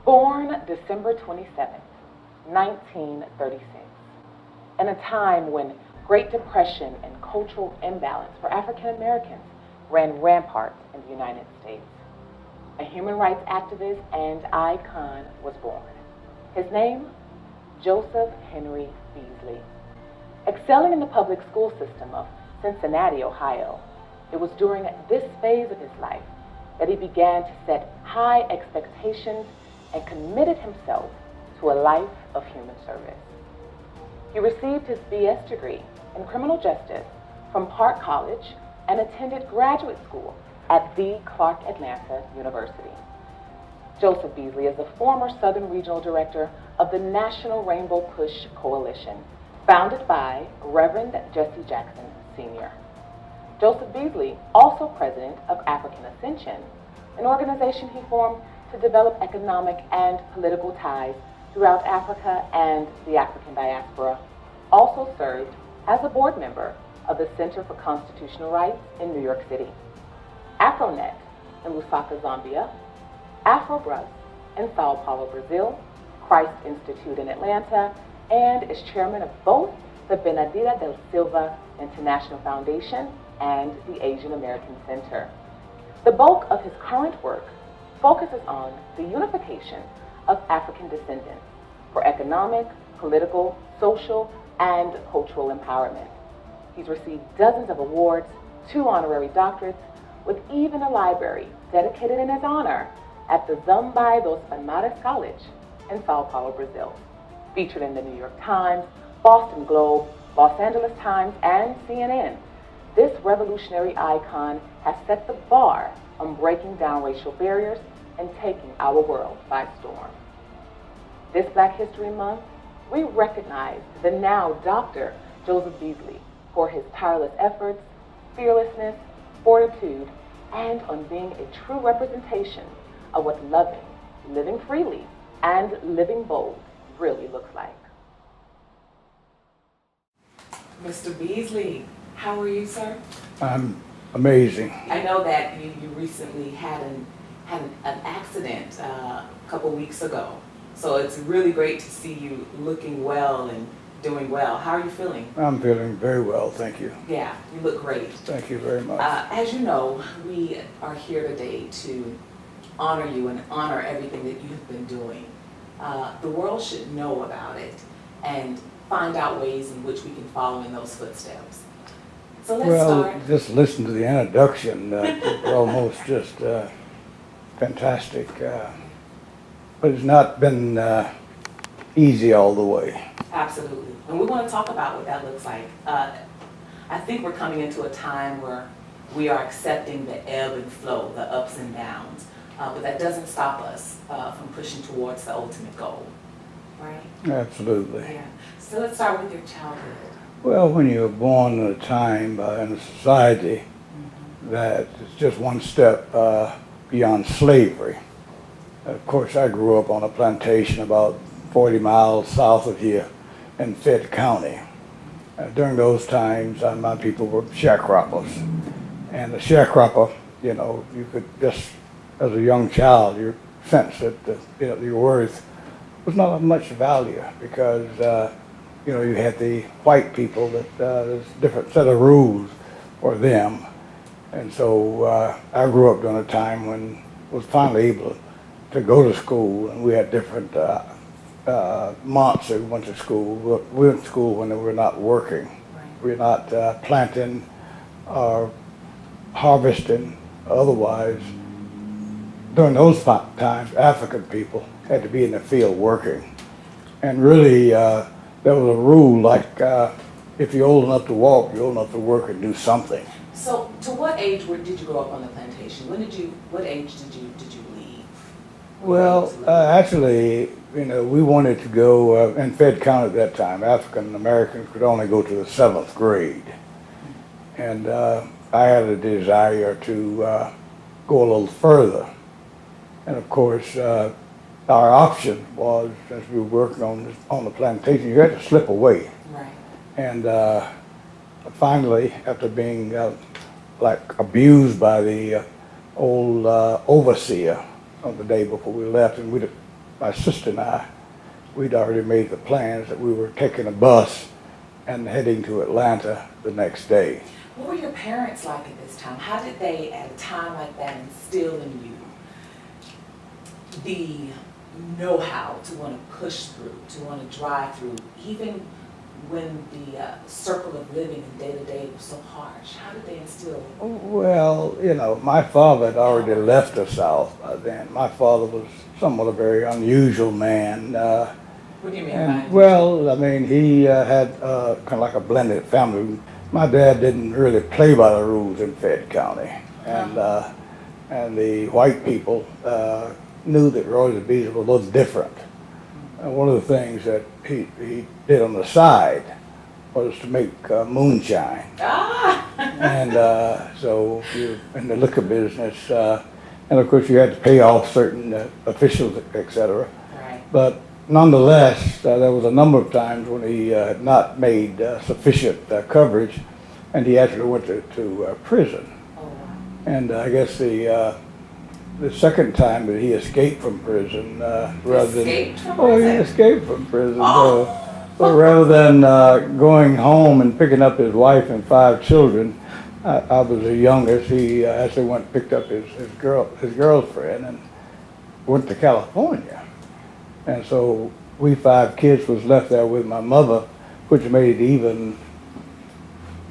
Born December 27, 1936, in a time when Great Depression and cultural imbalance for African Americans ran rampant in the United States, a human rights activist and icon was born. His name, Joseph Henry Beasley. Excelling in the public school system of Cincinnati, Ohio, it was during this phase of his life that he began to set high expectations and committed himself to a life of human service. He received his BS degree in criminal justice from Park College and attended graduate school at the Clark Atlanta University. Joseph Beasley is the former Southern Regional Director of the National Rainbow Push Coalition, founded by Reverend Jesse Jackson, Sr. Joseph Beasley, also President of African Ascension, an organization he formed to develop economic and political ties throughout Africa and the African Diaspora, also served as a board member of the Center for Constitutional Rights in New York City, AfroNet in Lusaka, Zambia, AfroBrus in Sao Paulo, Brazil, Christ Institute in Atlanta, and is chairman of both the Benedita del Silva International Foundation and the Asian American Center. The bulk of his current work focuses on the unification of African descendants for economic, political, social, and cultural empowerment. He's received dozens of awards, 2 honorary doctorates, with even a library dedicated in his honor at the Zumbi dos Palmares College in Sao Paulo, Brazil. Featured in the New York Times, Boston Globe, Los Angeles Times, and CNN, this revolutionary icon has set the bar on breaking down racial barriers and taking our world by storm. This Black History Month, we recognize the now Dr. Joseph Beasley for his tireless efforts, fearlessness, fortitude, and on being a true representation of what loving, living freely, and living bold really looks like. Mr. Beasley, how are you, sir? I'm amazing. I know that you recently had an accident a couple weeks ago, so it's really great to see you looking well and doing well. How are you feeling? I'm feeling very well, thank you. Yeah, you look great. Thank you very much. As you know, we are here today to honor you and honor everything that you've been doing. The world should know about it and find out ways in which we can follow in those footsteps. So let's start. Just listen to the introduction. It's almost just fantastic. But it's not been easy all the way. Absolutely. And we want to talk about what that looks like. I think we're coming into a time where we are accepting the ebb and flow, the ups and downs. But that doesn't stop us from pushing towards the ultimate goal, right? Absolutely. Yeah. So let's start with your childhood. Well, when you're born in a time in a society that is just one step beyond slavery. Of course, I grew up on a plantation about 40 miles south of here in FEB County. During those times, my people were sharecroppers. And the sharecropper, you know, you could just, as a young child, you sense that your worth was not of much value because you know, you had the white people that there's a different set of rules for them. And so I grew up during a time when I was finally able to go to school, and we had different months that we went to school. We went to school when we were not working. Right. We were not planting or harvesting. Otherwise, during those times, African people had to be in the field working. And really, there was a rule like if you're old enough to walk, you're old enough to work and do something. So, to what age did you grow up on the plantation? What age did you leave? Well, actually, you know, we wanted to go in FEB County at that time. African Americans could only go to the 7th grade, and I had a desire to go a little further. And of course, our option was, since we were working on the plantation, you had to slip away. Right. And finally, after being like abused by the old overseer on the day before we left, and we my sister and I, we'd already made the plans that we were taking a bus and heading to Atlanta the next day. What were your parents like at this time? How did they, at a time like that, instill in you the know-how to want to push through, to want to drive through, even when the circle of living and day-to-day was so harsh? How did they instill? Well, you know, my father had already left the South by then. My father was somewhat a very unusual man. What do you mean by unusual? Well, I mean, he had kind of like a blended family. My dad didn't really play by the rules in Fayette County. And the white people knew that Joseph Beasley was a little different. And one of the things that he did on the side was to make moonshine. And so you're in the liquor business, and of course you had to pay off certain officials, etc. Right. But nonetheless, there was a number of times when he had not made sufficient coverage, and he actually went to prison. Oh, wow. And I guess the second time that he escaped from prison, he escaped from prison. So rather than going home and picking up his wife and 5 children, I was the youngest. He actually went and picked up his girlfriend and went to California. And so we 5 kids was left there with my mother, which made it even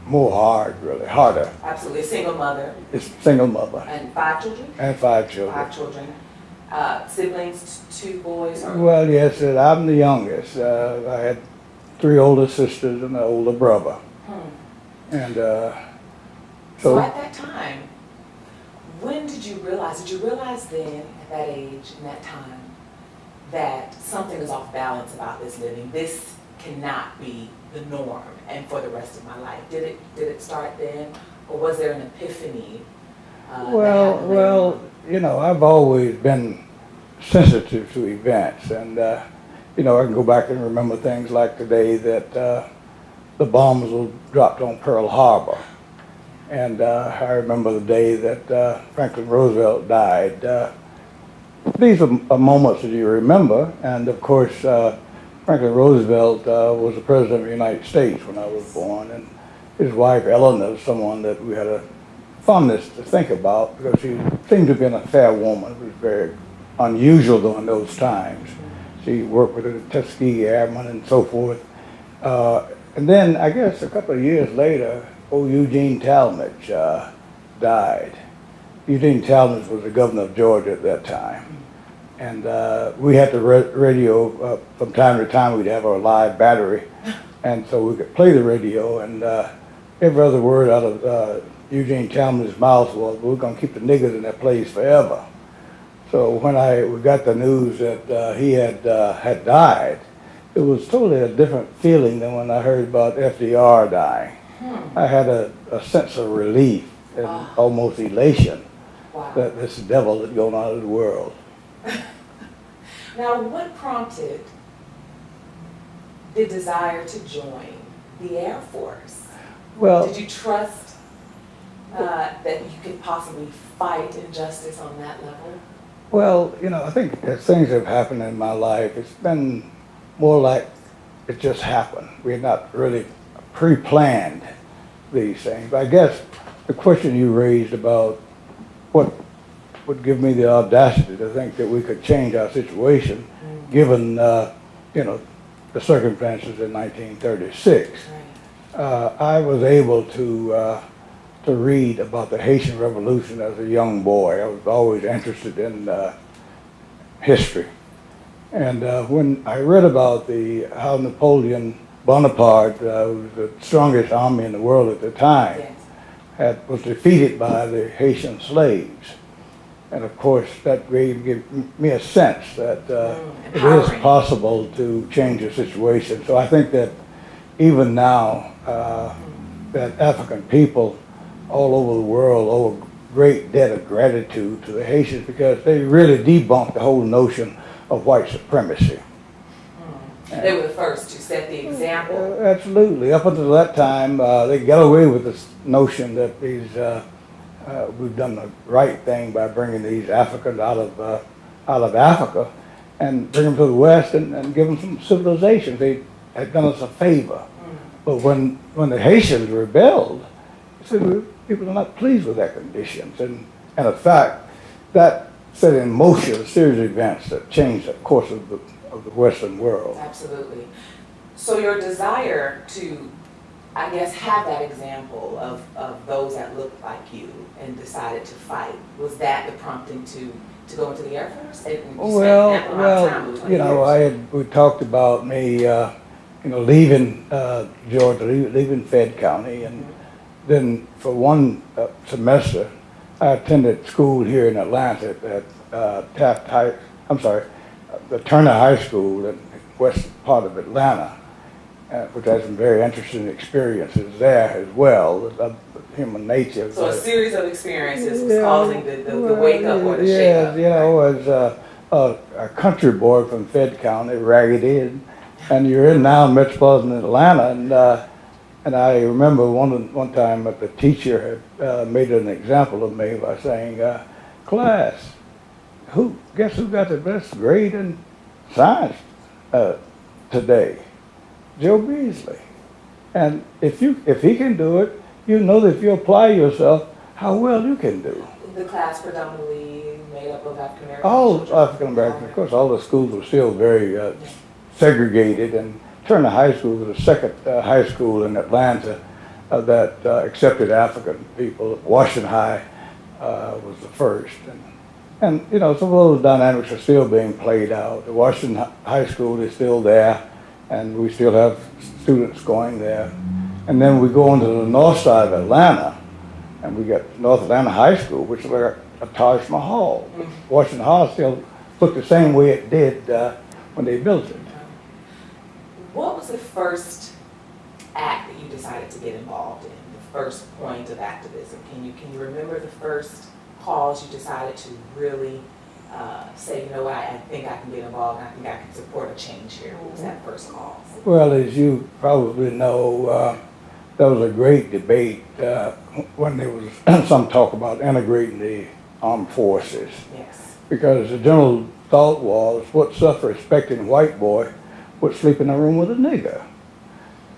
more hard, really, harder. Absolutely. A single mother. It's single mother. And 5 children? And 5 children. 5 children. Siblings, 2 boys? Or? Well, yes, I'm the youngest. I had 3 older sisters and an older brother. And so at that time, when did you realize then, at that age, in that time, that something is off balance about this living? This cannot be the norm and for the rest of my life. Did it start then, or was there an epiphany? Well, you know, I've always been sensitive to events, and you know, I can go back and remember things like the day that the bombs were dropped on Pearl Harbor, and I remember the day that Franklin Roosevelt died. These are moments that you remember, and of course, Franklin Roosevelt was the President of the United States when I was born, and his wife Eleanor was someone that we had a fondness to think about because she seemed to have been a fair woman. It was very unusual during those times. She worked with the Tuskegee Airmen and so forth. And then I guess a couple of years later, Eugene Talmadge died. Eugene Talmadge was the governor of Georgia at that time. And we had the radio, from time to time we'd have our live battery, and so we could play the radio, and every other word out of Eugene Talmadge's mouth was, we're going to keep the niggers in that place forever. So when we got the news that he had died, it was totally a different feeling than when I heard about FDR dying. I had a sense of relief and almost elation that this devil had gone out of the world. Now, what prompted the desire to join the Air Force? Well, did you trust that you could possibly fight injustice on that level? Well, you know, I think as things have happened in my life, it's been more like it just happened. We had not really pre-planned these things. But I guess the question you raised about what would give me the audacity to think that we could change our situation, given you know, the circumstances in 1936. I was able to read about the Haitian Revolution as a young boy. I was always interested in history, and when I read about how Napoleon Bonaparte, who was the strongest army in the world at the time, was defeated by the Haitian slaves. And of course, that gave me a sense that it is possible to change the situation. So I think that even now, that African people all over the world owe a great debt of gratitude to the Haitians because they really debunked the whole notion of white supremacy. They were the first to set the example. Absolutely. Up until that time, they got away with this notion that we've done the right thing by bringing these Africans out of Africa, and bring them to the West and give them some civilization. They had done us a favor. But when the Haitians rebelled, people are not pleased with their conditions. And in fact, that set in motion a series of events that changed the course of the Western world. Absolutely. So your desire to, I guess, have that example of those that looked like you and decided to fight, was that the prompting to go into the Air Force? We talked about me, leaving Georgia, leaving Fed County, and then for one semester, I attended school here in Atlanta at the Turner High School in the west part of Atlanta, which had some very interesting experiences there as well, human nature. So a series of experiences was causing the wake up or the shake up. As a country boy from Fed County, raggedy, and you're in now metropolitan Atlanta, and I remember one time that the teacher had made an example of me by saying, class, guess who got the best grade in science today? Joe Beasley. And if he can do it, you know that if you apply yourself, how well you can do. The class predominantly made up of African Americans? All African Americans. Of course, all the schools were still very segregated, and Turner High School was the second high school in Atlanta that accepted African people. Washington High was the first. And some of those dynamics are still being played out. The Washington High School is still there, and we still have students going there. And then we go into the north side of Atlanta, and we got North Atlanta High School, which is like a Taj Mahal. Washington High still looked the same way it did when they built it. What was the first act that you decided to get involved in, the first point of activism? Can you remember the first cause you decided to really say, you know what, I think I can get involved and I think I can support a change here? What was that first cause? Well, as you probably know, there was a great debate when there was some talk about integrating the armed forces. Yes. Because the general thought was, what self-respecting white boy would sleep in a room with a nigger?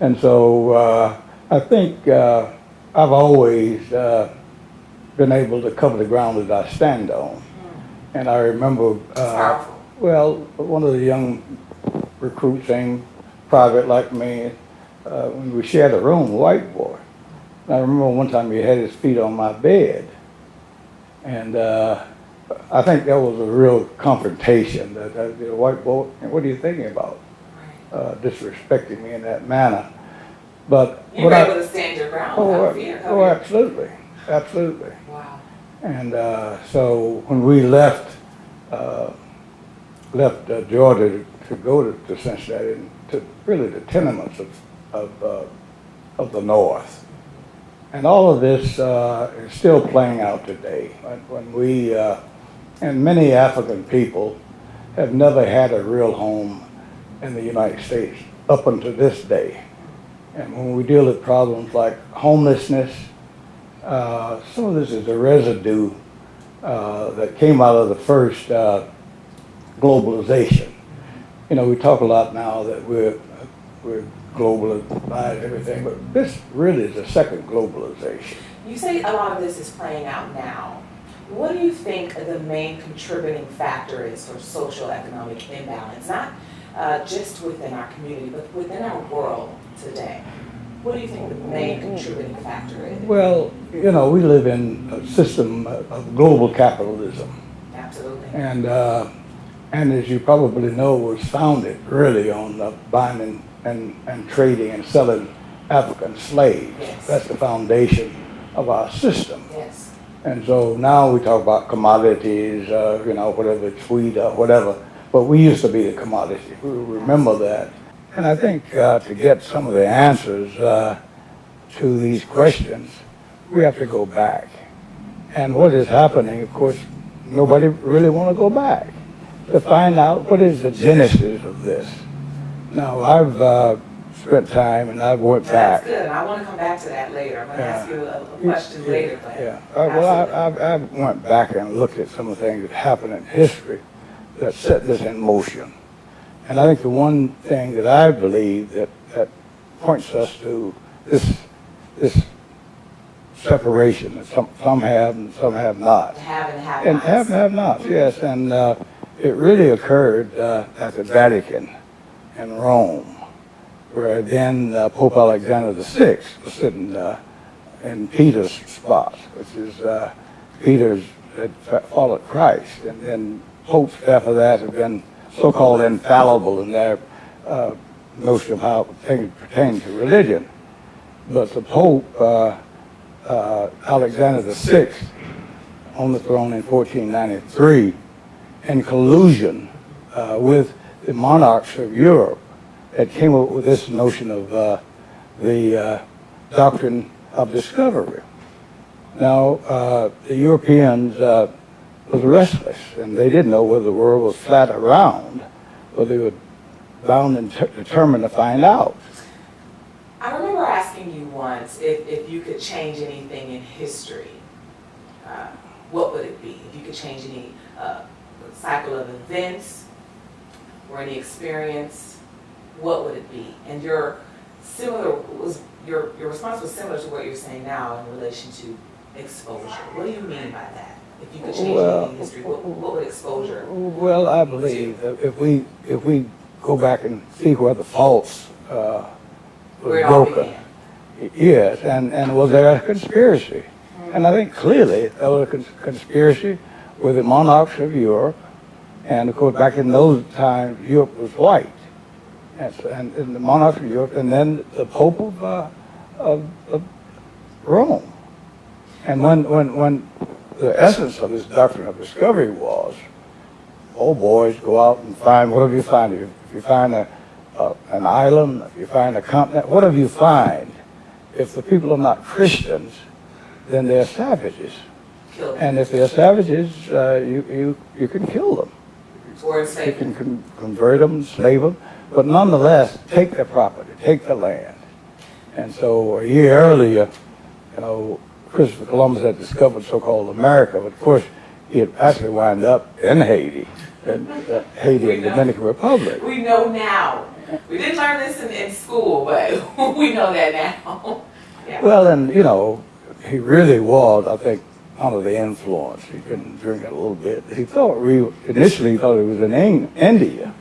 And so I think I've always been able to cover the ground that I stand on. And I remember, one of the young recruits, same private like me, when we shared a room, white boy. And I remember one time he had his feet on my bed. And I think that was a real confrontation. That white boy, what are you thinking about? Disrespecting me in that manner. But you were able to stand your ground without fear. Absolutely. Absolutely. Wow. And so when we left Georgia to go to Cincinnati, and to really the tenements of the North, and all of this is still playing out today. When we and many African people have never had a real home in the United States up until this day. And when we deal with problems like homelessness, some of this is a residue that came out of the first globalization. We talk a lot now that we're globalized everything, but this really is a second globalization. You say a lot of this is playing out now. What do you think the main contributing factor is for social economic imbalance, not just within our community, but within our world today? What do you think the main contributing factor is? Well, we live in a system of global capitalism. Absolutely. And as you probably know, was founded really on buying and trading and selling African slaves. Yes. That's the foundation of our system. Yes. And so now we talk about commodities, whatever it's wheat or whatever, but we used to be the commodity. We remember that. And I think to get some of the answers to these questions, we have to go back. And what is happening, of course, nobody really want to go back to find out what is the genesis of this. Now, I've spent time and I've went back. That's good. I want to come back to that later. I'm going to ask you a question later. But I went back and looked at some of the things that happened in history that set this in motion. And I think the one thing that I believe that points us to this separation that some have and some have not. Have and have And nots. have and have nots, yes. And it really occurred at the Vatican in Rome, where then Pope Alexander VI was sitting in Peter's spot, which is Peter's had followed Christ. And then popes after that have been so-called infallible in their notion of how things pertain to religion. But the Pope, Alexander VI, on the throne in 1493, in collusion with the monarchs of Europe, that came up with this notion of the doctrine of discovery. Now, the Europeans was restless, and they didn't know whether the world was flat or round, but they were bound and determined to find out. I remember asking you once if you could change anything in history, what would it be? If you could change any cycle of events or any experience, what would it be? And your response was similar to what you're saying now in relation to exposure. What do you mean by that? If you could change anything in history, what would exposure? Well, I believe that if we go back and see where the faults was broken, yes, and was there a conspiracy? And I think clearly there was a conspiracy with the monarchs of Europe, and of course back in those times Europe was white, and the monarchs of Europe, and then the Pope of Rome. And when the essence of this doctrine of discovery was, oh boys, go out and find whatever you find. If you find an island, if you find a continent, whatever you find, if the people are not Christians, then they're savages. And if they're savages, you can kill them. Or you can convert them, enslave them, but nonetheless, take their property, take their land. And so a year earlier, Christopher Columbus had discovered so-called America, but of course he had actually wound up in Haiti, and Dominican Republic. We know now. We didn't learn this in school, but we know that now. Yeah. Well, and he really was, I think, under the influence. He couldn't drink it a little bit. He initially thought he was in India,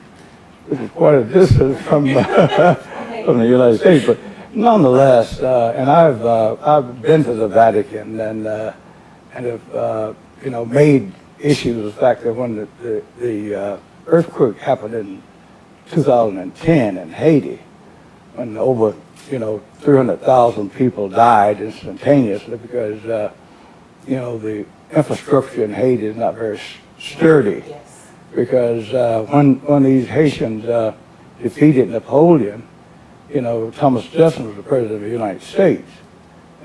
which is quite a distance from the United States, but nonetheless, and I've been to the Vatican and have made issues of the fact that when the earthquake happened in 2010 in Haiti, when over 300,000 people died instantaneously because the infrastructure in Haiti is not very sturdy. Yes. Because when these Haitians defeated Napoleon, Thomas Jefferson was the president of the United States.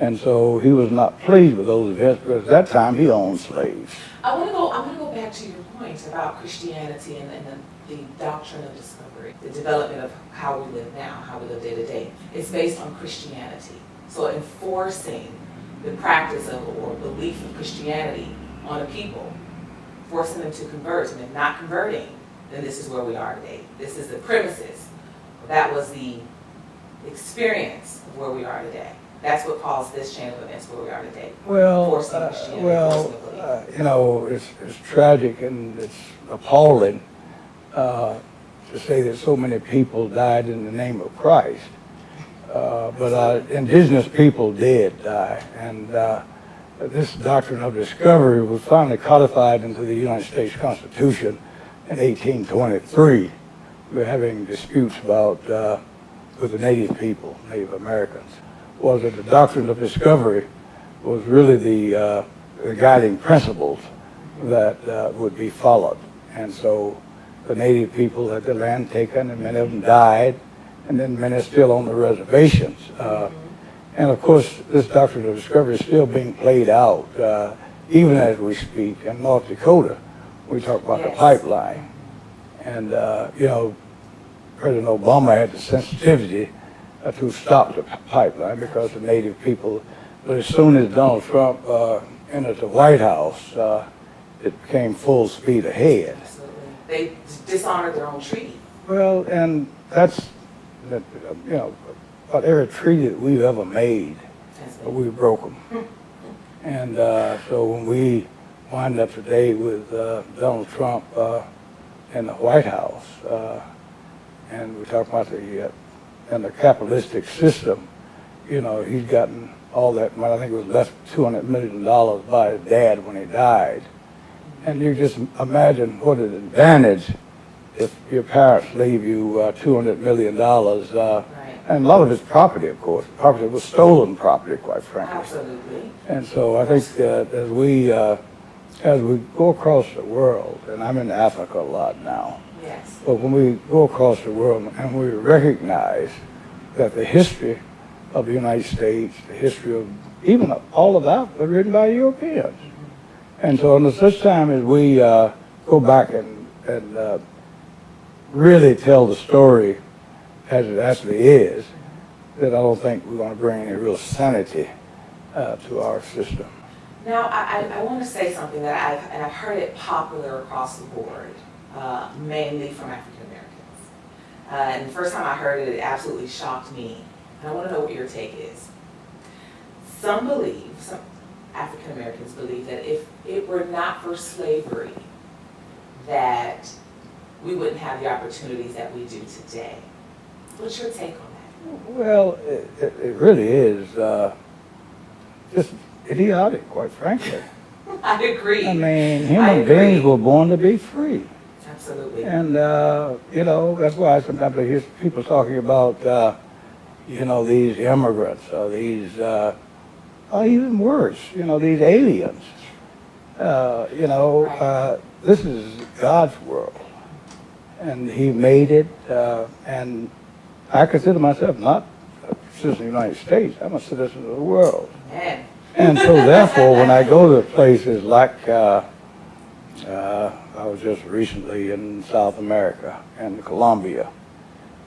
And so he was not pleased with those events because at that time he owned slaves. I want to go back to your point about Christianity and the doctrine of discovery, the development of how we live now, how we live day to day. It's based on Christianity. So enforcing the practice of or belief of Christianity on a people, forcing them to convert, and if not converting, then this is where we are today. This is the premises. That was the experience of where we are today. That's what caused this chain of events where we are today. Well, it's tragic and it's appalling to say that so many people died in the name of Christ. But indigenous people did die, and this doctrine of discovery was finally codified into the United States Constitution in 1823. We were having disputes about with the Native people, Native Americans. Was that the doctrine of discovery was really the guiding principles that would be followed. And so the Native people had their land taken, and many of them died, and then many are still on the reservations. And of course, this doctrine of discovery is still being played out, even as we speak. In North Dakota, we talk about the pipeline. And, President Obama had the sensitivity to stop the pipeline because the Native people, but as soon as Donald Trump entered the White House, it became full speed ahead. They dishonored their own treaty. Well, and that's, you know, about every treaty that we've ever made, we broke them. And so when we wind up today with Donald Trump in the White House, and we talk about the capitalistic system, you know, he's gotten all that money. I think it was left $200 million by his dad when he died. And you just imagine what an advantage if your parents leave you $200 million, and a lot of it's property, of course. Property was stolen property, quite frankly. Absolutely. And so I think as we go across the world, and I'm in Africa a lot now, yes. But when we go across the world and we recognize that the history of the United States, the history of even all of Africa, written by Europeans. And so in such time as we go back and really tell the story as it actually is, that I don't think we're going to bring any real sanity to our system. Now, I want to say something that I've heard it popular across the board, mainly from African Americans. And the first time I heard it, it absolutely shocked me. And I want to know what your take is. Some African Americans believe that if it were not for slavery, that we wouldn't have the opportunities that we do today. What's your take on that? Well, it really is just idiotic, quite frankly. I agree. I mean, human beings were born to be free. Absolutely. And, you know, that's why sometimes I hear people talking about, you know, these immigrants, or these, or even worse, you know, these aliens. You know, this is God's world. And he made it, and I consider myself not a citizen of the United States. I'm a citizen of the world. Man. And so therefore, when I go to places like, I was just recently in South America and Colombia,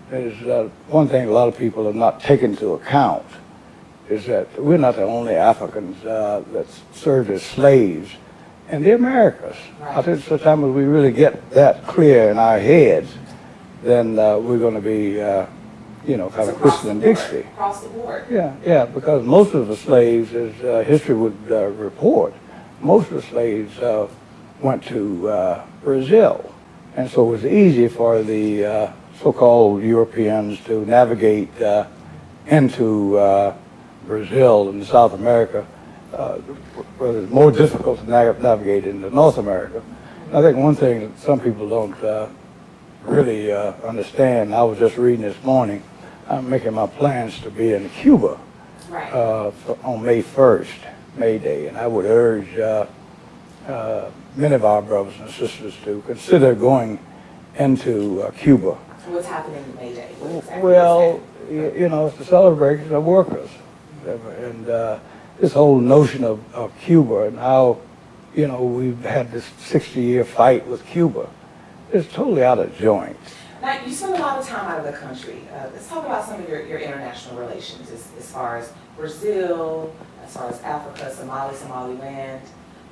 there's one thing a lot of people have not taken into account is that we're not the only Africans that served as slaves in the Americas. I think so time as we really get that clear in our heads, then we're going to be, you know, kind of Christian and Dixie. Across the board. Yeah, because most of the slaves, as history would report, most of the slaves went to Brazil. And so it was easy for the so-called Europeans to navigate into Brazil and South America, where it's more difficult to navigate into North America. I think one thing that some people don't really understand, I was just reading this morning, I'm making my plans to be in Cuba on May 1st, May Day, and I would urge many of our brothers and sisters to consider going into Cuba. So what's happening in May Day? Well, you know, it's the celebration of workers. And this whole notion of Cuba and how, you know, we've had this 60-year fight with Cuba is totally out of joint. Now, you spend a lot of time out of the country. Let's talk about some of your international relations as far as Brazil, as far as Africa, Somaliland.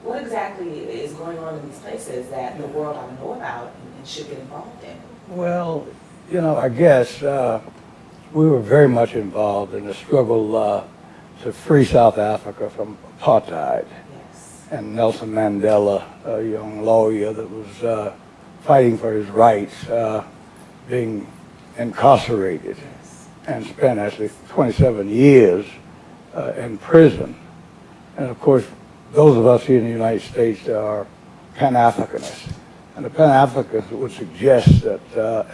What exactly is going on in these places that the world ought to know about and should get involved in? Well, you know, I guess we were very much involved in the struggle to free South Africa from apartheid. Yes. And Nelson Mandela, a young lawyer that was fighting for his rights, being incarcerated, yes, and spent actually 27 years in prison. And of course, those of us here in the United States are Pan-Africanists. And the Pan-Africanists would suggest that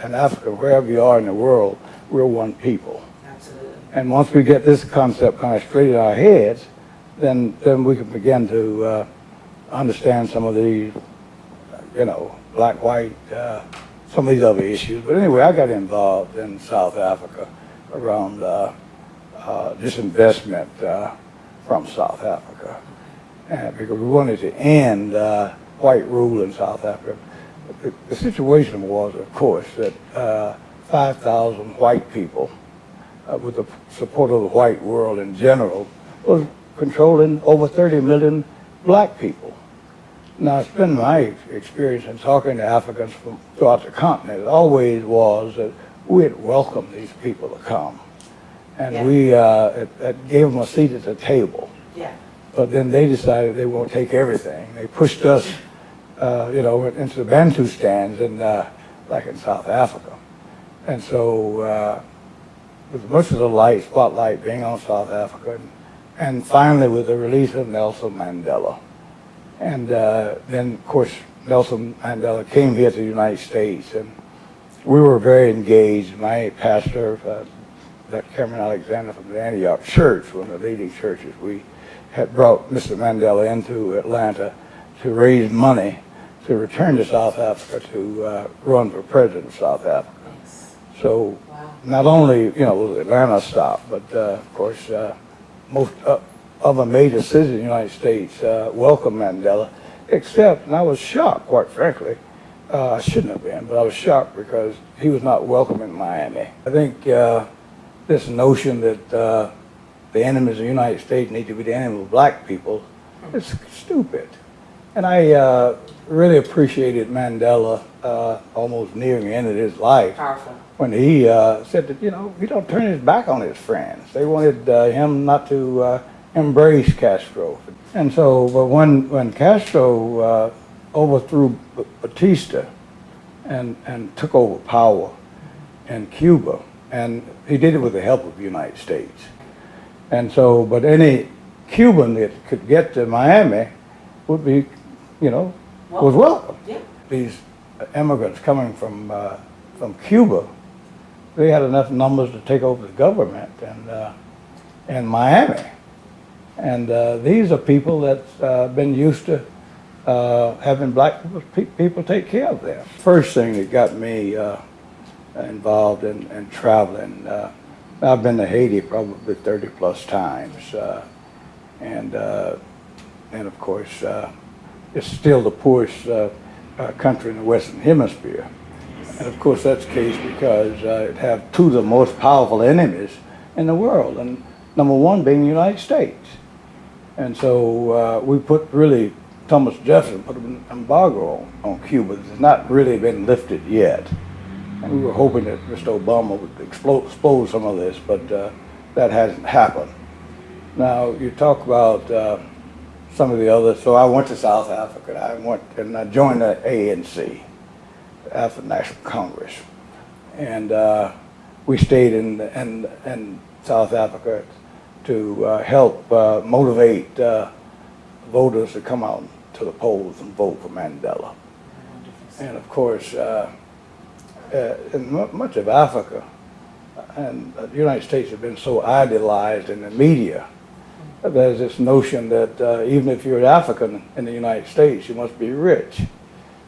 in Africa, wherever you are in the world, we're one people. Absolutely. And once we get this concept kind of straight in our heads, then we can begin to understand some of these, you know, black, white, some of these other issues. But anyway, I got involved in South Africa around disinvestment from South Africa. Because we wanted to end white rule in South Africa. The situation was, of course, that 5,000 white people, with the support of the white world in general, was controlling over 30 million black people. Now, it's been my experience in talking to Africans from throughout the continent. It always was that we had welcomed these people to come. And we it gave them a seat at the table. Yeah. But then they decided they won't take everything. They pushed us, into the Bantu stands like in South Africa. And so with much of the spotlight being on South Africa, and finally with the release of Nelson Mandela. And then, of course, Nelson Mandela came here to the United States, and we were very engaged. My pastor, Dr. Cameron Alexander from the Antioch Church, one of the leading churches, we had brought Mr. Mandela into Atlanta to raise money to return to South Africa to run for president of South Africa. So not only, was Atlanta stopped, but of course, most other major cities in the United States welcomed Mandela, except, and I was shocked, quite frankly, I shouldn't have been, but I was shocked because he was not welcome in Miami. I think this notion that the enemies of the United States need to be the enemy of black people is stupid. And I really appreciated Mandela almost nearing the end of his life. Powerful. When he said that, he don't turn his back on his friends. They wanted him not to embrace Castro. And so, but when Castro overthrew Batista and took over power in Cuba, and he did it with the help of the United States. And so, but any Cuban that could get to Miami would be, was welcome. Yeah. These immigrants coming from Cuba, they had enough numbers to take over the government in Miami. And these are people that's been used to having black people take care of them. First thing that got me involved in traveling, I've been to Haiti probably 30 plus times. And of course, it's still the poorest country in the Western Hemisphere. And of course that's the case because it have two of the most powerful enemies in the world, and number one being the United States. And so we Thomas Jefferson put an embargo on Cuba. It's not really been lifted yet. And we were hoping that Mr. Obama would expose some of this, but that hasn't happened. Now you talk about some of the others. So I went to South Africa. I joined the ANC, the African National Congress, and we stayed in South Africa to help motivate voters to come out to the polls and vote for Mandela. And of course, in much of Africa and the United States have been so idealized in the media. There's this notion that even if you're an African in the United States, you must be rich.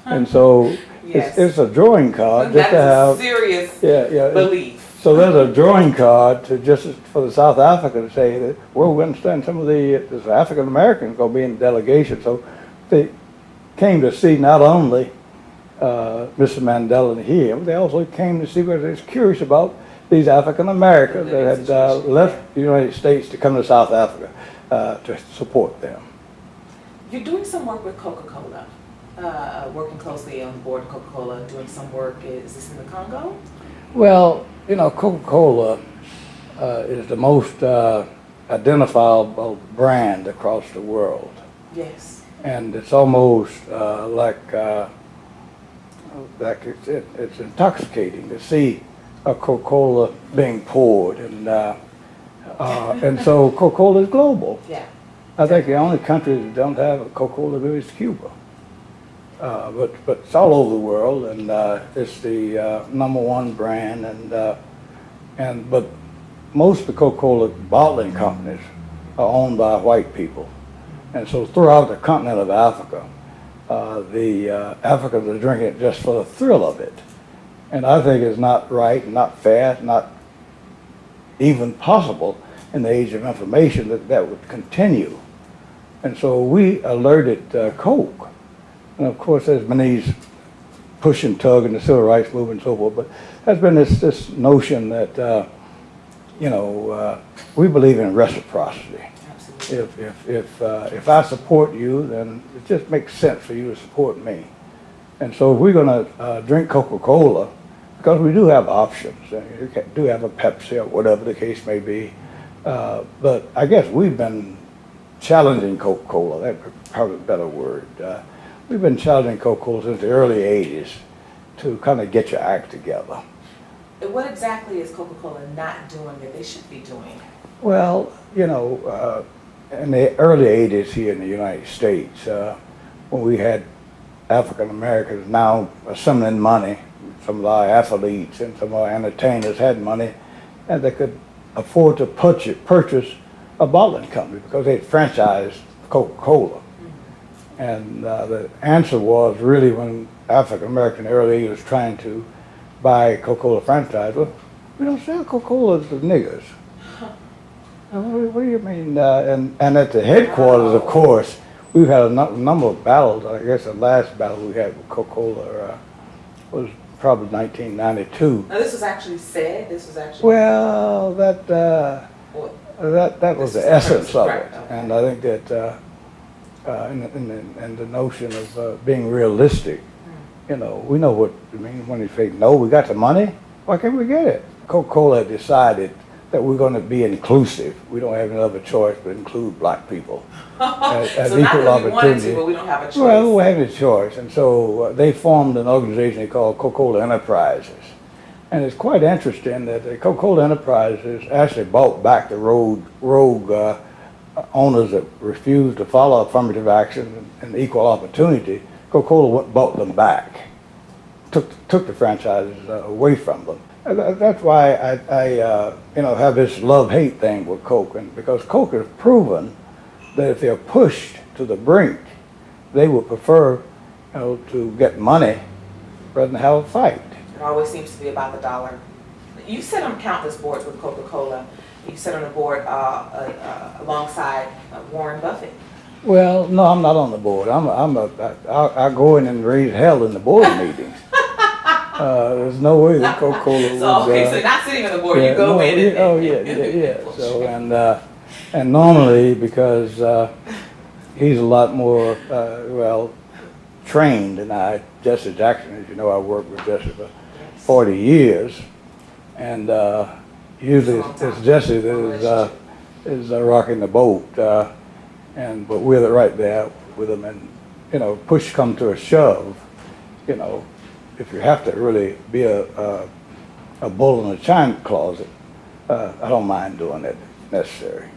And so it's a drawing card just to have serious belief. So there's a drawing card to just for the South Africa to say that, well, we understand some of the African Americans going to be in the delegation. So they came to see not only Mr. Mandela here, but they also came to see what they was curious about these African Americans that had left the United States to come to South Africa to support them. You're doing some work with Coca-Cola, working closely on the board of Coca-Cola, doing some work. Is this in the Congo? Well, Coca-Cola is the most identifiable brand across the world. Yes. And it's almost like it's intoxicating to see a Coca-Cola being poured, and so Coca-Cola is global. Yeah. I think the only country that don't have a Coca-Cola is Cuba. But it's all over the world, and it's the number one brand, but most of the Coca-Cola bottling companies are owned by white people, and so throughout the continent of Africa, the Africans are drinking it just for the thrill of it, and I think it's not right, not fair, not even possible in the age of information that would continue, and so we alerted Coke. And of course, there's been these push and tug in the civil rights movement and so forth, but there's been this notion that, we believe in reciprocity. Absolutely. If I support you, then it just makes sense for you to support me. And so if we're going to drink Coca-Cola, because we do have options, you do have a Pepsi or whatever the case may be, but I guess we've been challenging Coca-Cola. That's probably a better word. We've been challenging Coca-Cola since the early 80s to kind of get your act together. What exactly is Coca-Cola not doing that they should be doing? Well, you know, in the early 80s here in the United States, when we had African Americans now assembling money, some of our athletes and some of our entertainers had money, and they could afford to purchase a bottling company because they had franchised Coca-Cola. And the answer was really when African American early was trying to buy Coca-Cola franchise, well, we don't sell Coca-Cola to niggers. What do you mean? And at the headquarters, of course, we've had a number of battles. I guess the last battle we had with Coca-Cola was probably 1992. Now this was actually said. This was actually. Well, that was the essence of it, and I think that in the notion of being realistic, you know, we know what it means when you say no. We got the money. Why can't we get it? Coca-Cola decided that we're going to be inclusive. We don't have any other choice but include black people as so equal not that we wanted opportunity. to, but we don't have a choice. Well, we have a choice, and so they formed an organization they call Coca-Cola Enterprises. And it's quite interesting that the Coca-Cola Enterprises actually bought back the rogue owners that refused to follow affirmative action and equal opportunity. Coca-Cola bought them back, took the franchises away from them. And that's why I have this love-hate thing with Coke, and because Coke has proven that if they're pushed to the brink, they would prefer, to get money rather than have a fight. It always seems to be about the dollar. You sit on countless boards with Coca-Cola. You sit on a board alongside Warren Buffett. Well, no, I'm not on the board. I go in and raise hell in the board meetings. There's no way that Coca-Cola so, okay, so you're not sitting on the board, you go in and... yeah. So, and normally, because he's a lot more, trained than I, Jesse Jackson, as you know, I worked with Jesse for 40 years, and usually it's Jesse that is rocking the boat, but we're right there with him, and, push come to a shove, if you have to really be a bull in a china closet, I don't mind doing it if necessary.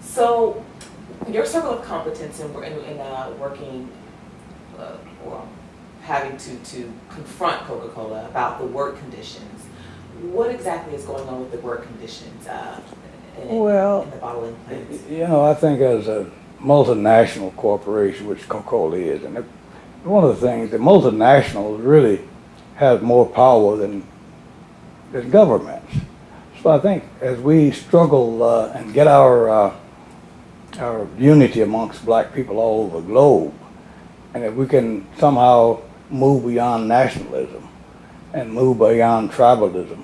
So, your circle of competence in working or having to confront Coca-Cola about the work conditions, what exactly is going on with the work conditions in the bottling plants? I think as a multinational corporation, which Coca-Cola is, and one of the things, the multinationals really have more power than governments. So I think as we struggle and get our unity amongst black people all over the globe, and if we can somehow move beyond nationalism and move beyond tribalism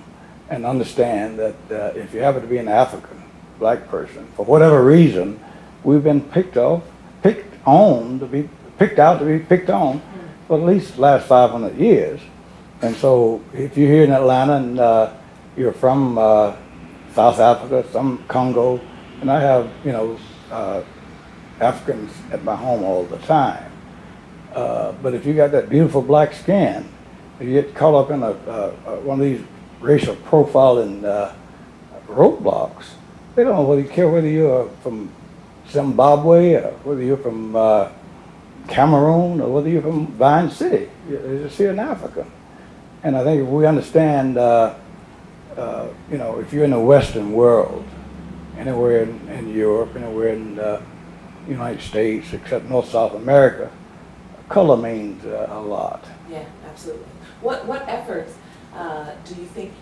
and understand that if you happen to be an African black person, for whatever reason, we've been picked out to be picked on for at least the last 500 years. And so if you're here in Atlanta and you're from South Africa, some Congo, and I have, Africans at my home all the time. But if you got that beautiful black skin, you get caught up in one of these racial profiling roadblocks. They don't know whether you care whether you're from Zimbabwe or whether you're from Cameroon or whether you're from Vine City. You're just here in Africa. And I think if we understand, if you're in the Western world, anywhere in Europe, anywhere in the United States, except North South America, color means a lot. Yeah, absolutely. What efforts do you think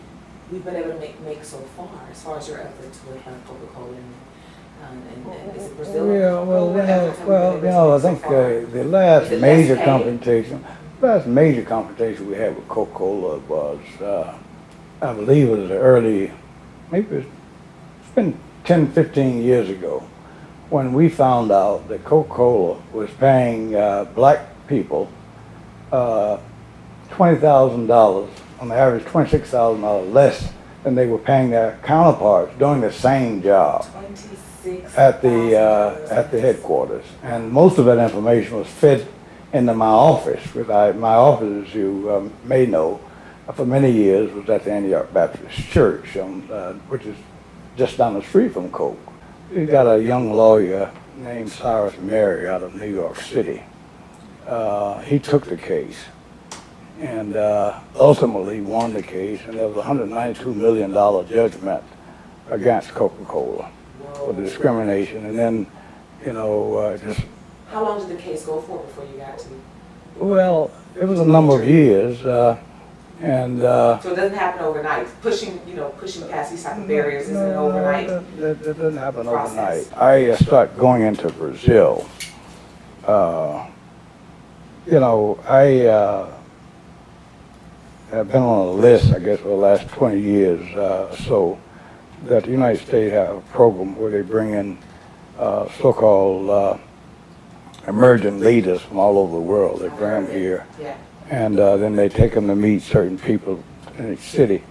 we've been able to make so far, as far as your efforts with Coca-Cola and is it Brazil? Yeah, I think the last major confrontation we had with Coca-Cola was, I believe it was maybe it's been 10, 15 years ago, when we found out that Coca-Cola was paying black people $20,000, on the average $26,000 less than they were paying their counterparts doing the same job at the headquarters. And most of that information was fed into my office. My office, as you may know, for many years was at the Antioch Baptist Church, which is just down the street from Coke. We got a young lawyer named Cyrus Mary out of New York City. He took the case and ultimately won the case, and there was a $192 million judgment against Coca-Cola for the discrimination. And then, just... How long did the case go for before you got to? Well, it was a number of years, so it doesn't happen overnight. Pushing past these type of barriers isn't overnight. It doesn't happen overnight. I started going into Brazil. I've been on a list, I guess, for the last 20 years so that the United States have a program where they bring in so-called emerging leaders from all over the world. They bring them here, and then they take them to meet certain people in each city.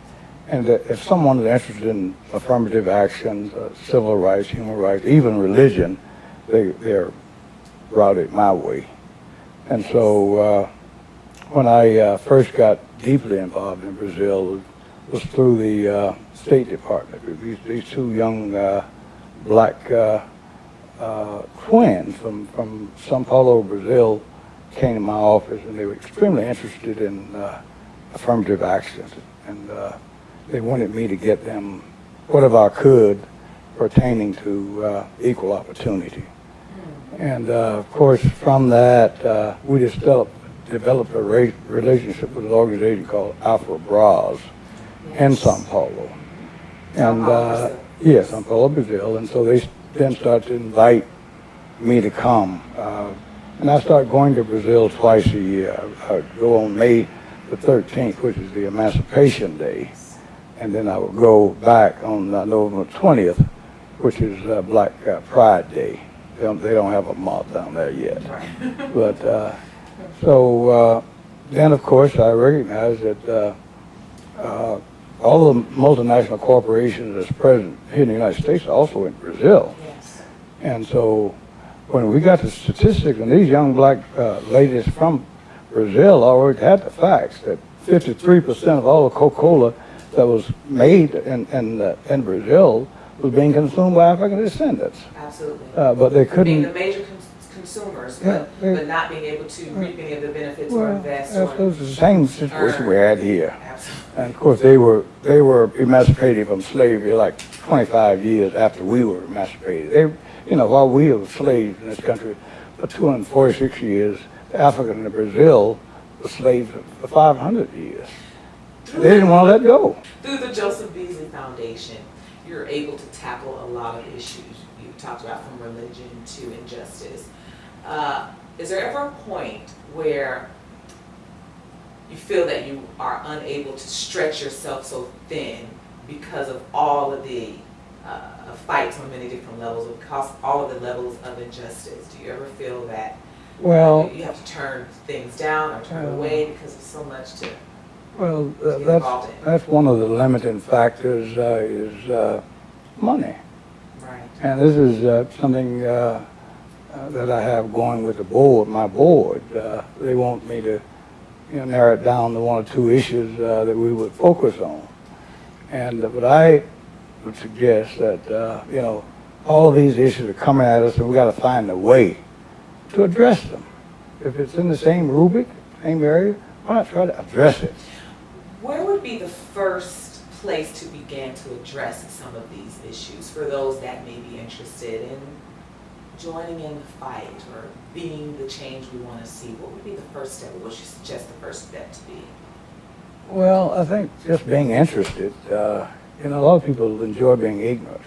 And if someone is interested in affirmative action, civil rights, human rights, even religion, they're routed my way. And so when I first got deeply involved in Brazil, it was through the State Department. These two young black twins from Sao Paulo, Brazil, came to my office, and they were extremely interested in affirmative action, and they wanted me to get them whatever I could pertaining to equal opportunity. And of course, from that, we just developed a relationship with an organization called FROZENMOMENTSMEDIA in Sao Paulo. And yes, Sao Paulo, Brazil. And so they then started to invite me to come. And I started going to Brazil twice a year. I would go on May the 13th, which is the Emancipation Day. And then I would go back on November 20th, which is Black Pride Day. They don't have a month down there yet. But so then, of course, I recognized that all the multinational corporations that's present here in the United States are also in Brazil. And so when we got the statistics, and these young black ladies from Brazil already had the facts that 53% of all the Coca-Cola that was made in Brazil was being consumed by African descendants. Absolutely. But they couldn't... Being the major consumers, but not being able to reap any of the benefits or invest. It was the same situation we had here. Absolutely. And of course, they were emancipated from slavery like 25 years after we were emancipated. While we were slaves in this country for 246 years, the African in Brazil were slaves for 500 years. They didn't want to let go. Through the Joseph Beasley Foundation, you're able to tackle a lot of issues. You talked about from religion to injustice. Is there ever a point where you feel that you are unable to stretch yourself so thin because of all of the fights on many different levels, across all of the levels of injustice? Do you ever feel that you have to turn things down or turn away because of so much to... Well, that's one of the limiting factors is money. Right. And this is something that I have going with the board, my board. They want me to narrow it down to one or two issues that we would focus on. But I would suggest that, all of these issues are coming at us, and we've got to find a way to address them. If it's in the same rubric, same area, why not try to address it? Where would be the first place to begin to address some of these issues for those that may be interested in joining in the fight or being the change we want to see? What would be the first step? What would you suggest the first step to be? Well, I think just being interested. A lot of people enjoy being ignorant.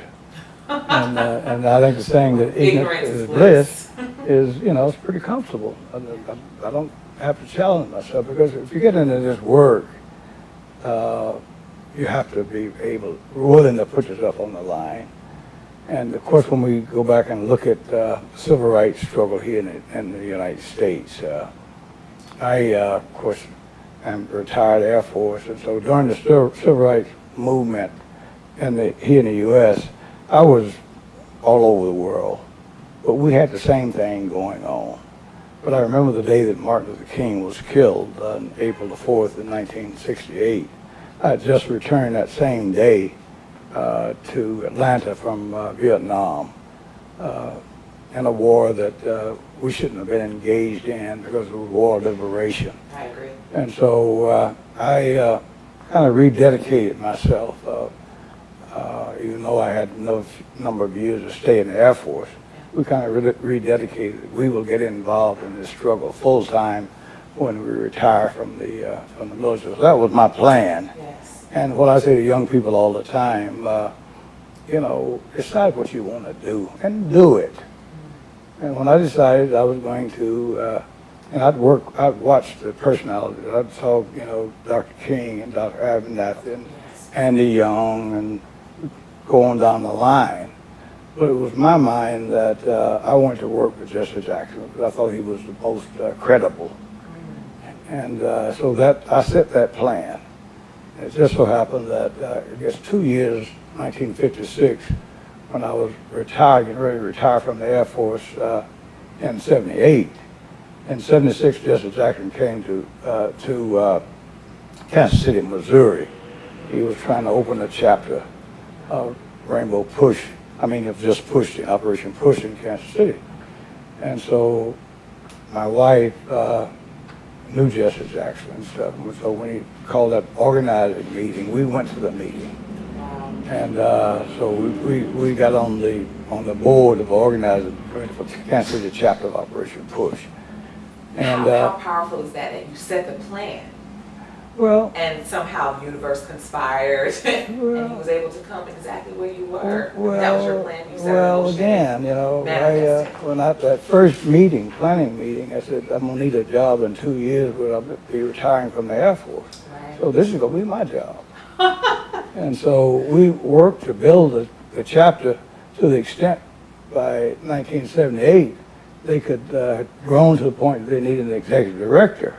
And I think the saying that ignorance is bliss is, it's pretty comfortable. I don't have to challenge myself, because if you get into this work, you have to be willing to put yourself on the line. And of course, when we go back and look at the civil rights struggle here in the United States, I, of course, am retired Air Force, and so during the civil rights movement here in the U.S., I was all over the world, but we had the same thing going on. But I remember the day that Martin Luther King was killed on April the 4th in 1968. I had just returned that same day to Atlanta from Vietnam in a war that we shouldn't have been engaged in because it was a war of liberation. I agree. And so I kind of rededicated myself, even though I had no number of years to stay in the Air Force. We kind of rededicated. We will get involved in this struggle full time when we retire from the military. So that was my plan. Yes. And what I say to young people all the time, you know, decide what you want to do and do it. And when I decided I was going to, and I'd watch the personalities. I saw, you know, Dr. King and Dr. Abernathy and Andy Young and going down the line. But it was my mind that I wanted to work with Jesse Jackson because I thought he was the most credible. And so that I set that plan. It just so happened that I guess 2 years, 1956, when I was retired, getting ready to retire from the Air Force in 78. In 76, Jesse Jackson came to Kansas City, Missouri. He was trying to open a chapter of Rainbow Push. I mean, it was just Push, Operation Push in Kansas City. And so my wife knew Jesse Jackson and stuff. And so when he called that organizing meeting, we went to the meeting. And so we got on the board of organizing for Kansas City chapter of Operation Push. And how powerful is that you set the plan? Well, and somehow the universe conspired, and he was able to come exactly where you were. That was your plan. You set well, again, you know, when at that first meeting, planning meeting, I said, I'm going to need a job in 2 years, but I'll be retiring from the Air Force. Right. So this is going to be my job. And so we worked to build the chapter to the extent by 1978 they could had grown to the point that they needed an executive director.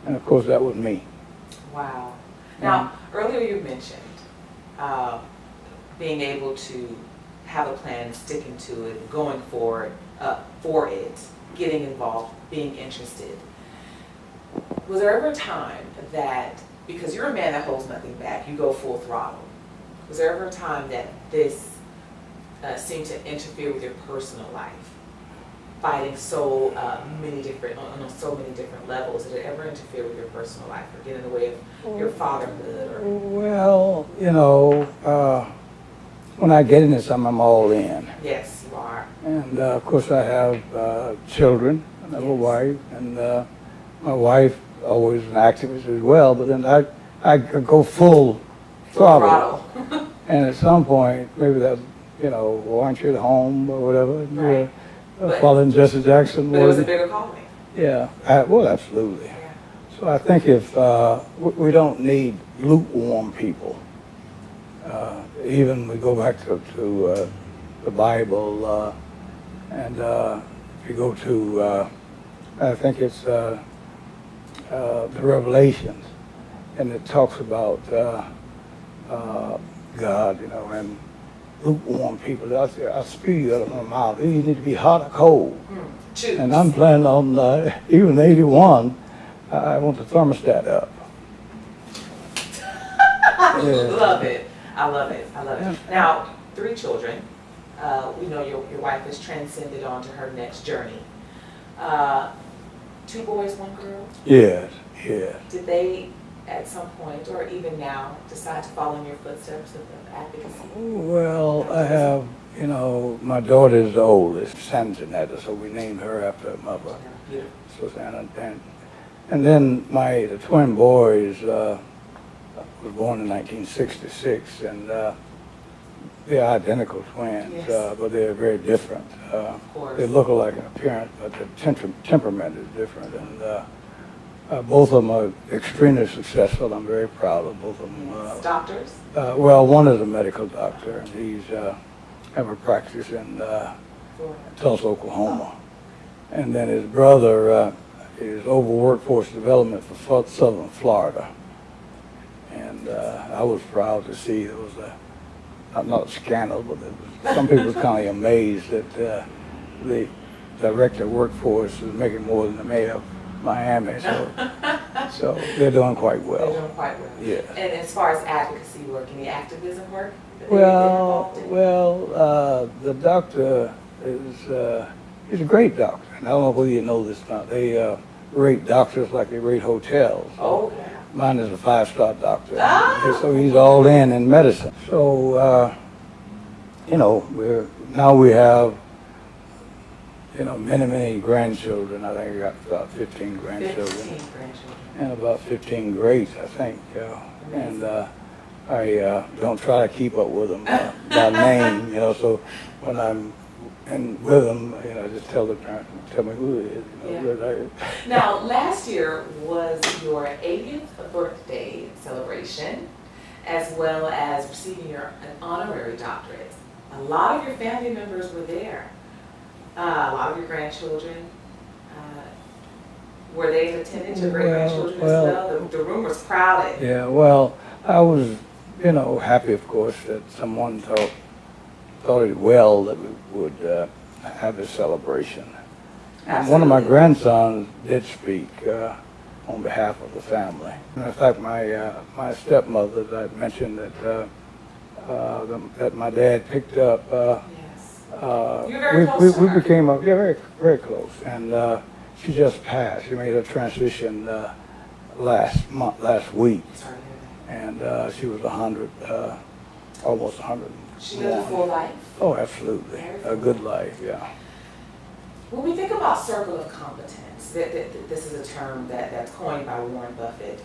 And of course, that was me. Wow. Now, earlier you mentioned being able to have a plan, sticking to it, going for it, getting involved, being interested. Was there ever a time that, because you're a man that holds nothing back, you go full throttle, was there ever a time that this seemed to interfere with your personal life? Fighting so many different, on so many different levels, did it ever interfere with your personal life or get in the way of your fatherhood? Or? Well, you know, when I get into something, I'm all in. Yes, you are. And of course, I have children, I have a wife, and my wife always an activist as well. But then I go full throttle. And at some point, maybe that, you know, well, aren't you at home or whatever? Right. Following Jesse Jackson. But it was a bigger calling. Yeah, well, absolutely. Yeah. So I think if we don't need lukewarm people, even we go back to the Bible, and if you go to, I think it's the Revelations, and it talks about God, you know, and lukewarm people. I spew you out of my mouth. You need to be hot or cold. Choose. And I'm planning on, even 81, I want the thermostat up. Love it. I love it. I love it. Now, 3 children. We know your wife has transcended on to her next journey. 2 boys, 1 girl? Yes, yes. Did they, at some point, or even now, decide to follow in your footsteps of advocacy? Well, I have, you know, my daughter is the oldest, Sanjanetta, so we named her after her mother, Susanna. And then the twin boys were born in 1966, and they're identical twins, yes. but they're very different. They look alike in appearance, but the temperament is different. And both of them are extremely successful. I'm very proud of both of them. Doctors? Well, one is a medical doctor, and he's have a practice in Tulsa, Oklahoma. And then his brother is over workforce development for Southern Florida. And I was proud to see there was not a scandal, but some people were kind of amazed that the director of workforce is making more than the mayor of Miami. So they're doing quite well. They're doing quite well. Yeah. And as far as advocacy work, any activism work? Well, the doctor is he's a great doctor. And I don't know whether you know this or not. They rate doctors like they rate hotels. Oh, yeah. Mine is a 5-star doctor. Ah. So he's all in medicine. So, you know, we have, you know, many grandchildren. I think I got about 15 grandchildren. 15 grandchildren. And about 15 greats, I think. And I don't try to keep up with them by name, you know, so when I'm with them, you know, I just tell the parents, tell me who it is. You know, Yeah. Now, last year was your 80th birthday celebration, as well as receiving an honorary doctorate. A lot of your family members were there. A lot of your grandchildren. Were they in attendance, your great-grandchildren as well? The room was crowded. Yeah, well, I was, you know, happy, of course, that someone thought it well that we would have this celebration. And one of my grandsons did speak on behalf of the family. In fact, my stepmother, that I mentioned that my dad picked up. Yes. You're very close to we her. became very close, and she just passed. She made a transition last week, Sorry. and she was 100, almost 100. She lived a full life. Oh, absolutely, a good life, yeah. When we think about circle of competence, this is a term that's coined by Warren Buffett,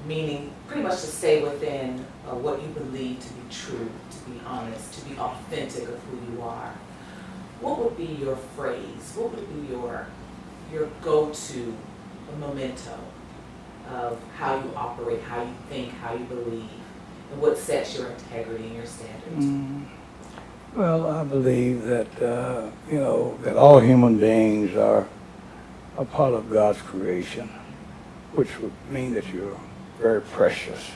meaning pretty much to stay within what you believe to be true, to be honest, to be authentic of who you are. What would be your phrase? What would be your go-to memento of how you operate, how you think, how you believe, and what sets your integrity and your standards? Well, I believe that, you know, that all human beings are a part of God's creation, which would mean that you're very precious.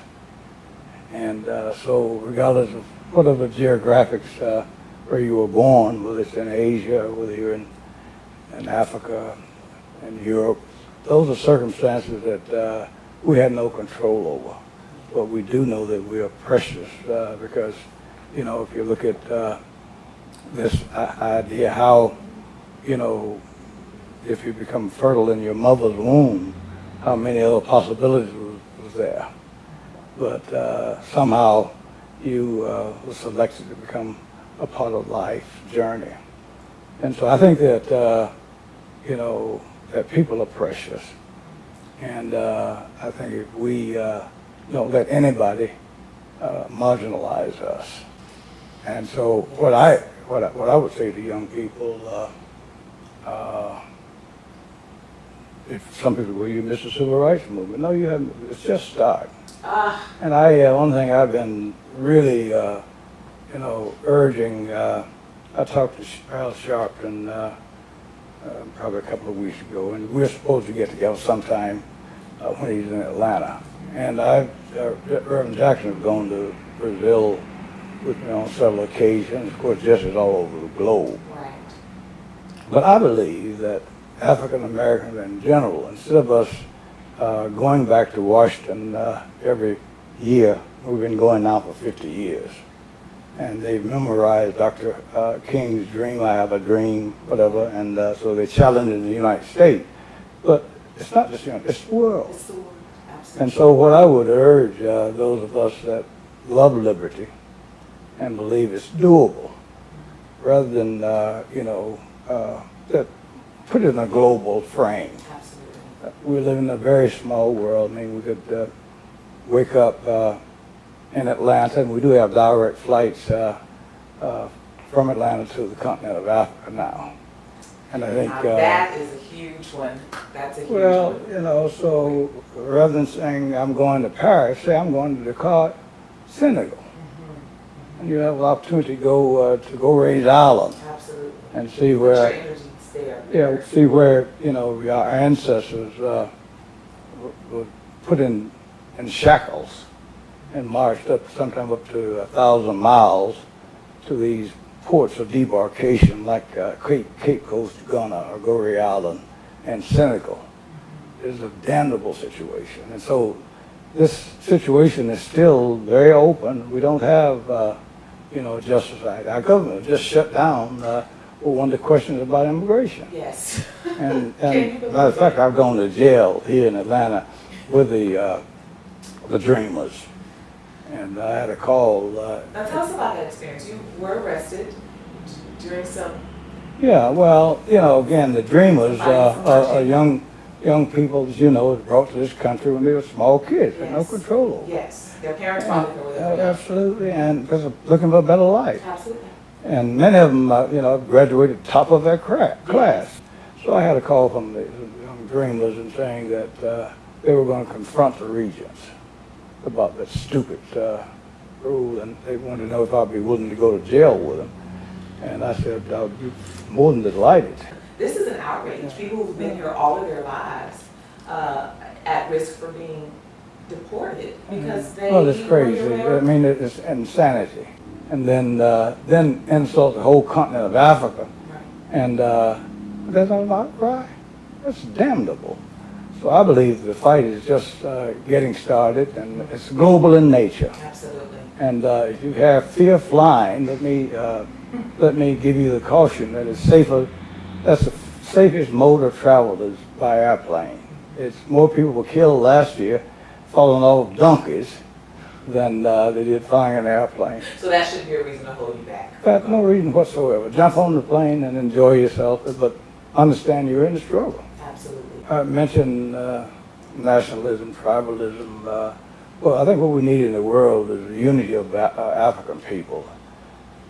And so regardless of whatever geographics where you were born, whether it's in Asia, whether you're in Africa, in Europe, those are circumstances that we had no control over. But we do know that we are precious because, you know, if you look at this idea how, you know, if you become fertile in your mother's womb, how many other possibilities was there. But somehow you were selected to become a part of life's journey. And so I think that, you know, that people are precious. And I think if we don't let anybody marginalize us. And so what I would say to young people, if some people go, you missed the civil rights movement. No, you haven't. It's just starting. And one thing I've been really, you know, urging, I talked to Al Sharpton probably a couple of weeks ago, and we're supposed to get together sometime when he's in Atlanta. And Reverend Jackson has gone to Brazil with me on several occasions. Of course, Jesse's all over the globe. Right. But I believe that African Americans in general, instead of us going back to Washington every year, we've been going now for 50 years. And they've memorized Dr. King's dream, I have a dream, whatever, and so they challenge in the United States. But it's not just the United States, it's the world. It's the world, absolutely. And so what I would urge those of us that love liberty and believe it's doable, rather than, you know, that put it in a global frame. Absolutely. We live in a very small world. I mean, we could wake up in Atlanta, and we do have direct flights from Atlanta to the continent of Africa now. And I think Now, that is a huge one. That's a huge well, one. you know, so rather than saying I'm going to Paris, say I'm going to Dakar, Senegal. and you have an opportunity to go Ray's Island. Absolutely. And see where, see where, you know, our ancestors were put in shackles and marched up, sometime up to 1,000 miles to these ports of debarkation like Cape Coast, Ghana, or Gorée Island, and Senegal. It's a damnable situation. And so this situation is still very open. We don't have, you know, Justice Act. Our government just shut down one of the questions about immigration. Yes. And matter of fact, I've gone to jail here in Atlanta with the Dreamers. And I had a call. Now tell us about that experience. You were arrested during some... Yeah, well, you know, again, the Dreamers are young people, as you know, brought to this country when they were small kids, with no control over. Yes, their parents probably know where they're going. Absolutely, and because of looking for a better life. Absolutely. And many of them, you know, graduated top of their class. So I had a call from the young Dreamers and saying that they were going to confront the regents about that stupid rule, and they wanted to know if I'd be willing to go to jail with them. And I said, I would be more than delighted. This is an outrage. People who've been here all of their lives at risk for being deported because they... Well, it's crazy. I mean, it's insanity. And then insult the whole continent of Africa. Right. And that's not right. That's damnable. So I believe the fight is just getting started, and it's global in nature. Absolutely. And if you have fear flying, let me give you the caution that it's safer. That's the safest mode of travel is by airplane. It's more people were killed last year falling off donkeys than they did flying an airplane. So that should be a reason to hold you back. But no reason whatsoever. Jump on the plane and enjoy yourself, but understand you're in the struggle. Absolutely. I mentioned nationalism, tribalism. Well, I think what we need in the world is the unity of African people.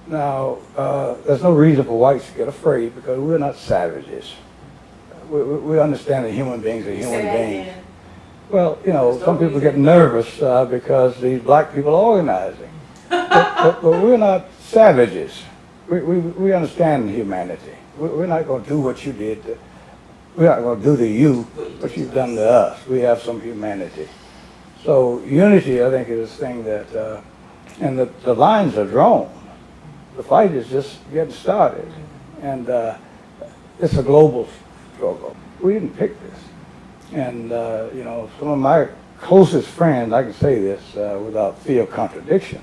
Now, there's no reason for whites to get afraid because we're not savages. We understand that human beings are human beings. Well, you know, some people get nervous because these black people are organizing. but we're not savages. We understand humanity. We're not going to do what you did. We're not going to do to you what you've done to us. We have some humanity. So unity, I think, is a thing that, and the lines are drawn. The fight is just getting started. And it's a global struggle. We didn't pick this. And, you know, some of my closest friends, I can say this without fear of contradiction,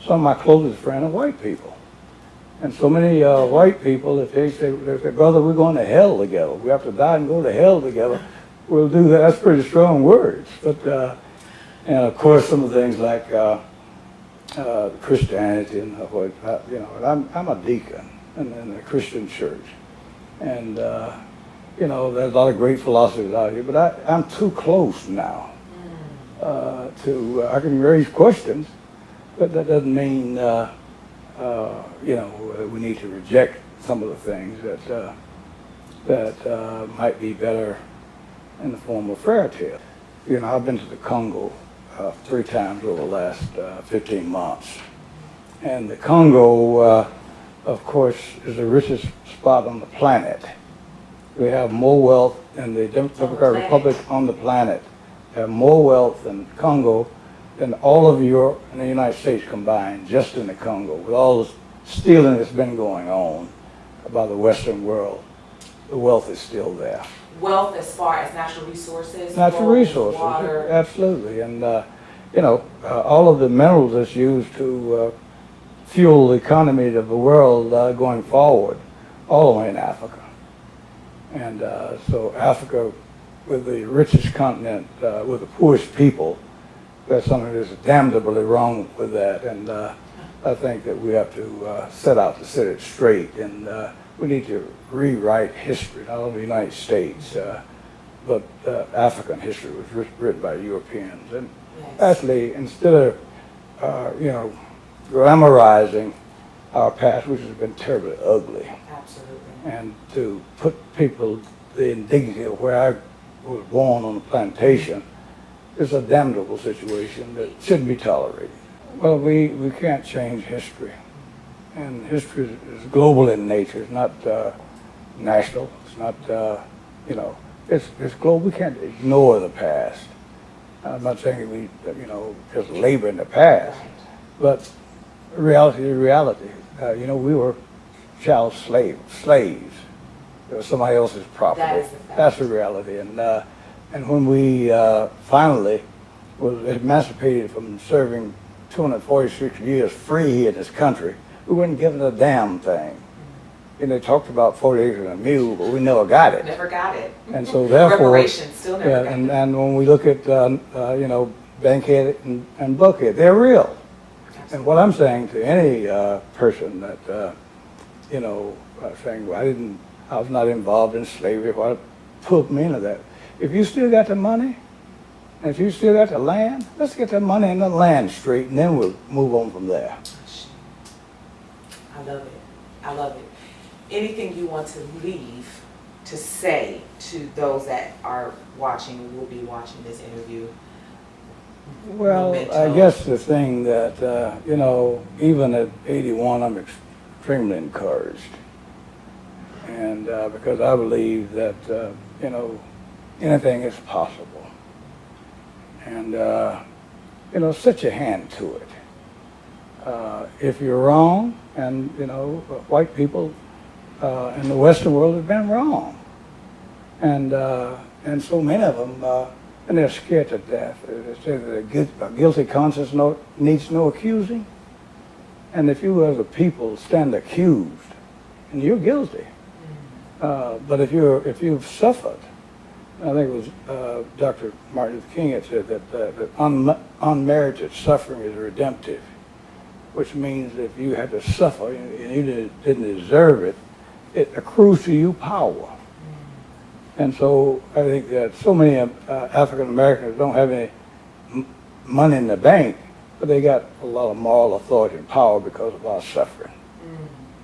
some of my closest friends are white people. And so many white people, if they say, brother, we're going to hell together. We have to die and go to hell together. We'll do that. That's pretty strong words. But, and of course, some of the things like Christianity and what, you know, I'm a deacon in a Christian church. And, you know, there's a lot of great philosophers out here, but I'm too close now I can raise questions, but that doesn't mean, you know, we need to reject some of the things that might be better in the form of fairy tale. You know, I've been to the Congo 3 times over the last 15 months. And the Congo, of course, is the richest spot on the planet. We have more wealth in the Democratic Republic on the planet. We have more wealth in Congo than all of Europe and the United States combined, just in the Congo. With all the stealing that's been going on by the Western world, the wealth is still there. Wealth as far as natural resources? Natural resources, water. Absolutely. And, you know, all of the minerals that's used to fuel the economy of the world going forward, all the way in Africa. And so Africa, with the richest continent, with the poorest people, there's something that's damnably wrong with that. And I think that we have to set out to set it straight. And we need to rewrite history, not only the United States, but African history was written by Europeans. And actually, instead of, you know, glamorizing our past, which has been terribly ugly, Absolutely. and to put people the indignity of where I was born on a plantation is a damnable situation that shouldn't be tolerated. Well, we can't change history. And history is global in nature. It's not national. It's not, you know, it's global. We can't ignore the past. I'm not saying we, you know, just labor in the past, but reality is reality. You know, we were child slaves. It was somebody else's property. That is the fact. That's the reality. And when we finally was emancipated from serving 246 years free in this country, we weren't given a damn thing. And they talked about 40 acres and a mule, but we never got it. Never got it. And so therefore, reparations still never got it. and when we look at you know, Bankhead and Buckhead, they're real. Absolutely. And what I'm saying to any person that you know, saying, well, I was not involved in slavery, what put me into that? If you still got the money, and if you still got the land, let's get the money and the land straight, and then we'll move on from there. I love it. I love it. Anything you want to leave to say to those that are watching and will be watching this interview? Well, I guess the thing that, you know, even at 81, I'm extremely encouraged. And because I believe that, you know, anything is possible. And, you know, set your hand to it. If you're wrong, and, you know, white people in the Western world have been wrong. And so many of them, and they're scared to death. They say that a guilty conscience needs no accusing. And if you as a people stand accused, and you're guilty. But if you've suffered, I think it was Dr. Martin Luther King had said that unmerited suffering is redemptive, which means if you had to suffer and you didn't deserve it, it accrues to you power. And so I think that so many African Americans don't have any money in the bank, but they got a lot of moral authority and power because of our suffering.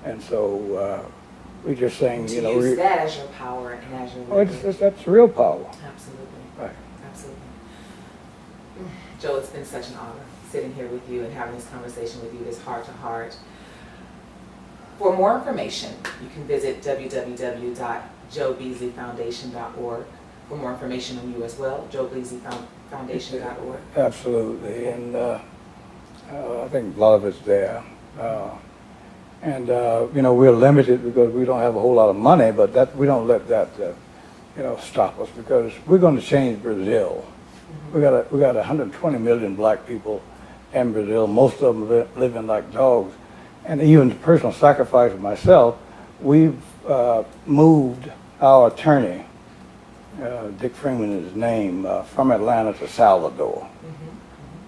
And so we're just saying, To you know, use that as your power and as your that's real power. Absolutely. Right. Absolutely. Joe, it's been such an honor sitting here with you and having this conversation with you, this heart to heart. For more information, you can visit www.joebeasleyfoundation.org. For more information on you as well, joebeasleyfoundation.org. Absolutely, and I think a lot of it's there. You know, we're limited because we don't have a whole lot of money, but that we don't let that, you know, stop us, because we're going to change Brazil. We got 120 million black people in Brazil, most of them living like dogs. And even personal sacrifice of myself, we've moved our attorney, Dick Freeman is his name, from Atlanta to Salvador.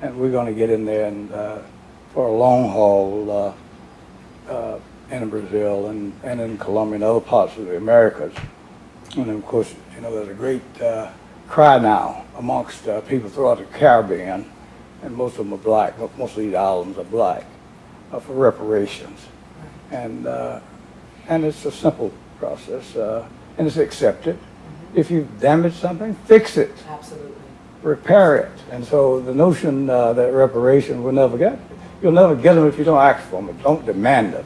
And we're going to get in there and for a long haul in Brazil and in Colombia and other parts of the Americas. And of course, you know, there's a great cry now amongst people throughout the Caribbean, and most of them are black, most of these islands are black, for reparations. And it's a simple process, and it's accepted. If you've damaged something, fix it. Absolutely. Repair it. And so the notion that reparation will never get, you'll never get them if you don't ask for them, but don't demand them.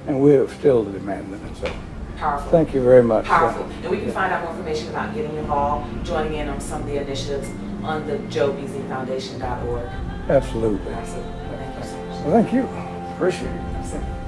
And we're still demanding them. So Powerful. thank you very much. Powerful. And we can find out more information about getting involved, joining in on some of the initiatives on the joebeasleyfoundation.org. Absolutely. Absolutely. Thank you so much. Well, thank you. Appreciate it. Absolutely.